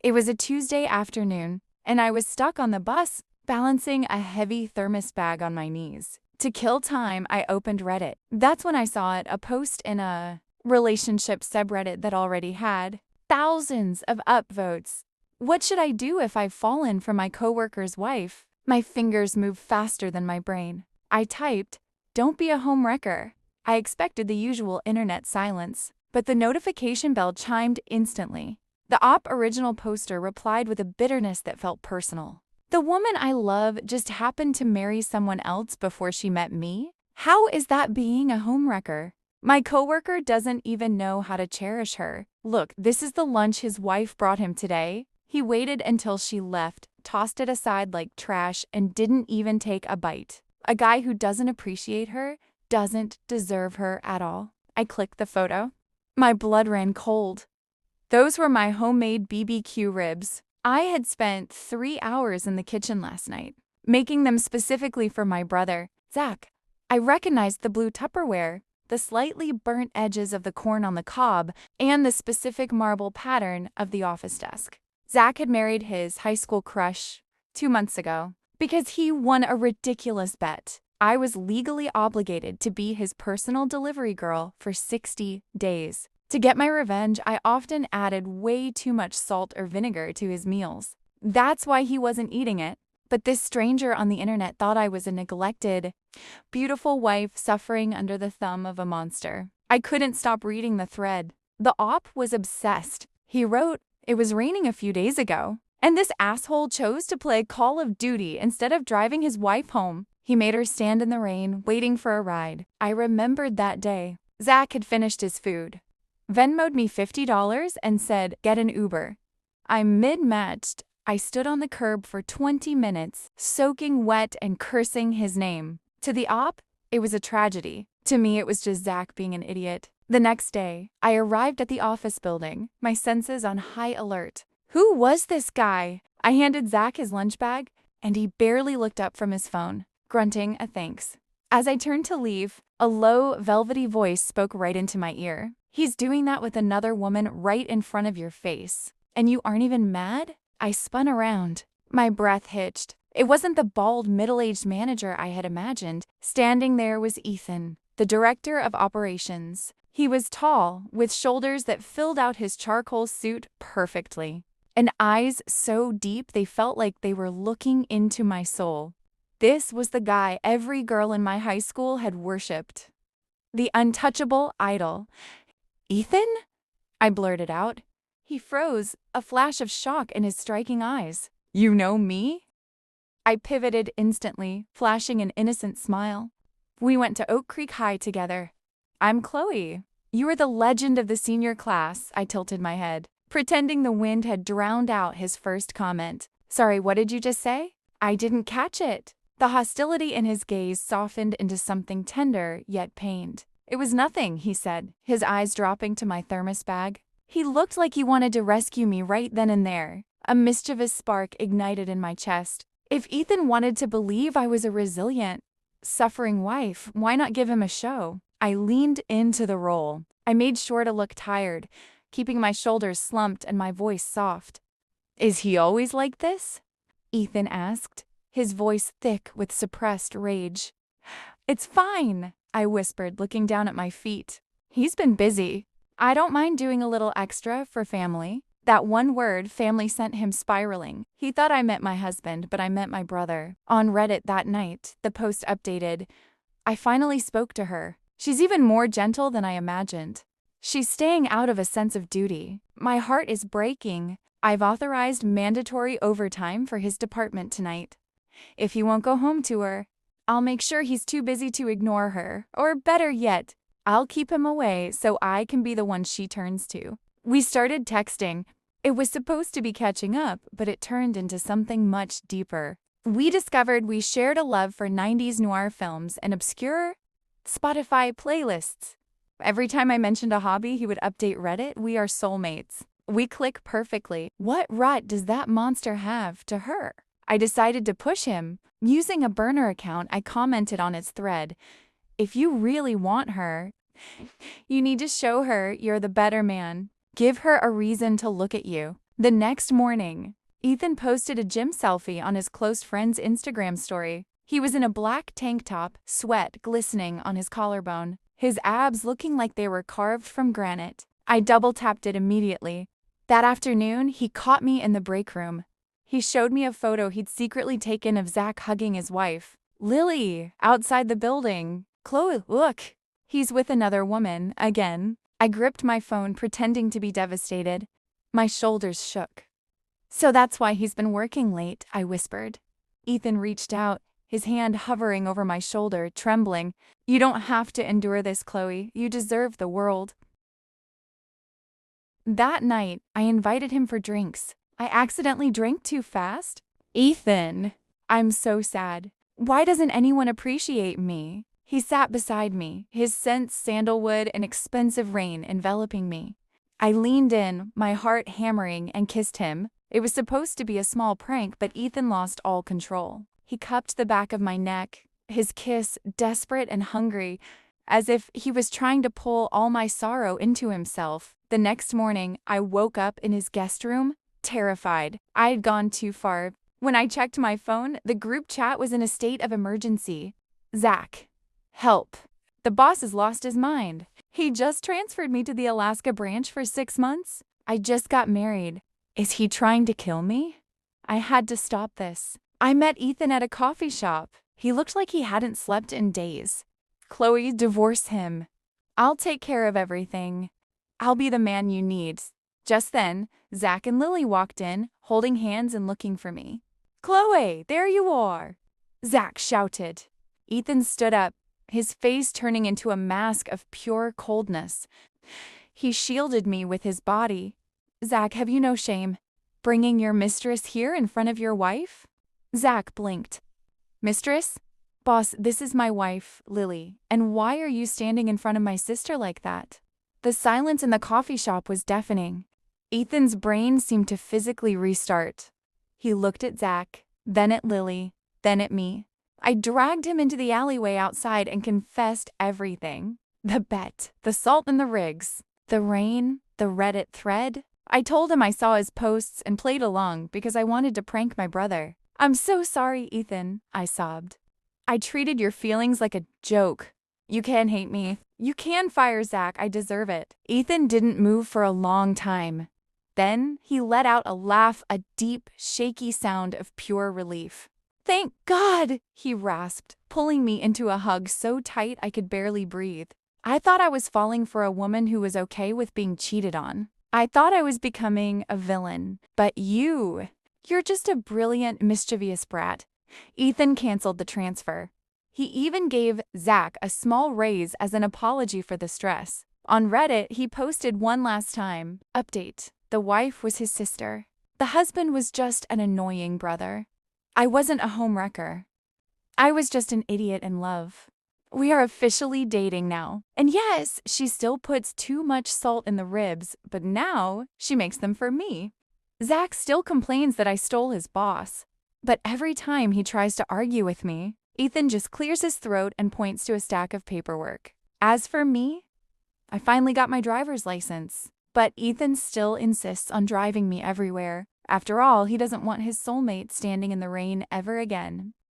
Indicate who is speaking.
Speaker 1: It was a Tuesday afternoon, and I was stuck on the bus, balancing a heavy thermos bag on my knees. To kill time, I opened Reddit. That's when I saw it, a post in a relationship subreddit that already had thousands of upvotes. What should I do if I've fallen for my coworker's wife? My fingers moved faster than my brain. I typed, "Don't be a homewrecker." I expected the usual internet silence, but the notification bell chimed instantly. The original poster replied with a bitterness that felt personal. The woman I love just happened to marry someone else before she met me? How is that being a homewrecker? My coworker doesn't even know how to cherish her. Look, this is the lunch his wife brought him today. He waited until she left, tossed it aside like trash, and didn't even take a bite. A guy who doesn't appreciate her doesn't deserve her at all. I clicked the photo. My blood ran cold. Those were my homemade BBQ ribs. I had spent 3 hours in the kitchen last night, making them specifically for my brother, Zach. I recognized the blue Tupperware, the slightly burnt edges of the corn on the cob, and the specific marble pattern of the office desk. Zach had married his high school crush 2 months ago because he won a ridiculous bet. I was legally obligated to be his personal delivery girl for 60 days. To get my revenge, I often added way too much salt or vinegar to his meals. That's why he wasn't eating it. But this stranger on the internet thought I was a neglected, beautiful wife suffering under the thumb of a monster. I couldn't stop reading the thread. The was obsessed. He wrote, "It was raining a few days ago, and this asshole chose to play Call of Duty instead of driving his wife home. He made her stand in the rain, waiting for a ride." I remembered that day. Zach had finished his food, Venmo'd me $50 and said, "Get an Uber." I'm mid-matched. I stood on the curb for 20 minutes, soaking wet and cursing his name. To the it was a tragedy. To me, it was just Zach being an idiot. The next day, I arrived at the office building, my senses on high alert. Who was this guy? I handed Zach his lunch bag, and he barely looked up from his phone, grunting a thanks. As I turned to leave, a low, velvety voice spoke right into my ear. "He's doing that with another woman right in front of your face. And you aren't even mad?" I spun around. My breath hitched. It wasn't the bald, middle-aged manager I had imagined. Standing there was Ethan, the director of operations. He was tall, with shoulders that filled out his charcoal suit perfectly, and eyes so deep they felt like they were looking into my soul. This was the guy every girl in my high school had worshipped. The untouchable idol. "Ethan?" I blurted out. He froze, a flash of shock in his striking eyes. "You know me?" I pivoted instantly, flashing an innocent smile. "We went to Oak Creek High together." "I'm Chloe. You are the legend of the senior class." I tilted my head, pretending the wind had drowned out his first comment. "Sorry, what did you just say?" I didn't catch it. The hostility in his gaze softened into something tender yet pained. "It was nothing," he said, his eyes dropping to my thermos bag. He looked like he wanted to rescue me right then and there. A mischievous spark ignited in my chest. If Ethan wanted to believe I was a resilient, suffering wife, why not give him a show? I leaned into the role. I made sure to look tired, keeping my shoulders slumped and my voice soft. "Is he always like this?" Ethan asked, his voice thick with suppressed rage. "It's fine," I whispered, looking down at my feet. "He's been busy. I don't mind doing a little extra for family." That one word, family, sent him spiraling. He thought I meant my husband, but I meant my brother. On Reddit that night, the post updated, "I finally spoke to her. She's even more gentle than I imagined. She's staying out of a sense of duty. My heart is breaking. I've authorized mandatory overtime for his department tonight. If he won't go home to her, I'll make sure he's too busy to ignore her. Or better yet, I'll keep him away so I can be the one she turns to." We started texting. It was supposed to be catching up, but it turned into something much deeper. We discovered we shared a love for 90s noir films and obscure Spotify playlists. Every time I mentioned a hobby, he would update Reddit. We are soulmates. We click perfectly. What right does that monster have to her? I decided to push him. Using a burner account, I commented on its thread. "If you really want her, you need to show her you're the better man. Give her a reason to look at you." The next morning, Ethan posted a gym selfie on his close friend's Instagram story. He was in a black tank top, sweat glistening on his collarbone, his abs looking like they were carved from granite. I double-tapped it immediately. That afternoon, he caught me in the break room. He showed me a photo he'd secretly taken of Zach hugging his wife, Lily, outside the building. Chloe, look. He's with another woman, again. I gripped my phone, pretending to be devastated. My shoulders shook. So that's why he's been working late, I whispered. Ethan reached out, his hand hovering over my shoulder, trembling. You don't have to endure this, Chloe. You deserve the world. That night, I invited him for drinks. I accidentally drank too fast. Ethan, I'm so sad. Why doesn't anyone appreciate me? He sat beside me, his scent sandalwood and expensive rain enveloping me. I leaned in, my heart hammering, and kissed him. It was supposed to be a small prank, but Ethan lost all control. He cupped the back of my neck, his kiss desperate and hungry, as if he was trying to pull all my sorrow into himself. The next morning, I woke up in his guest room, terrified. I had gone too far. When I checked my phone, the group chat was in a state of emergency. Zach, help. The boss has lost his mind. He just transferred me to the Alaska branch for 6 months. I just got married. Is he trying to kill me? I had to stop this. I met Ethan at a coffee shop. He looked like he hadn't slept in days. Chloe, divorce him. I'll take care of everything. I'll be the man you need. Just then, Zach and Lily walked in, holding hands and looking for me. Chloe, there you are! Zach shouted. Ethan stood up, his face turning into a mask of pure coldness. He shielded me with his body. Zach, have you no shame? Bringing your mistress here in front of your wife? Zach blinked. Mistress? Boss, this is my wife, Lily, and why are you standing in front of my sister like that? The silence in the coffee shop was deafening. Ethan's brain seemed to physically restart. He looked at Zach, then at Lily, then at me. I dragged him into the alleyway outside and confessed everything. The bet, the salt in the rigs, the rain, the Reddit thread. I told him I saw his posts and played along because I wanted to prank my brother. I'm so sorry, Ethan, I sobbed. I treated your feelings like a joke. You can hate me. You can fire Zach. I deserve it. Ethan didn't move for a long time. Then he let out a laugh, a deep, shaky sound of pure relief. Thank God, he rasped, pulling me into a hug so tight I could barely breathe. I thought I was falling for a woman who was okay with being cheated on. I thought I was becoming a villain. But you're just a brilliant, mischievous brat. Ethan canceled the transfer. He even gave Zach a small raise as an apology for the stress. On Reddit, he posted one last time. Update. The wife was his sister. The husband was just an annoying brother. I wasn't a homewrecker. I was just an idiot in love. We are officially dating now. And yes, she still puts too much salt in the ribs, but now she makes them for me. Zach still complains that I stole his boss. But every time he tries to argue with me, Ethan just clears his throat and points to a stack of paperwork. As for me, I finally got my driver's license. But Ethan still insists on driving me everywhere. After all, he doesn't want his soulmate standing in the rain ever again.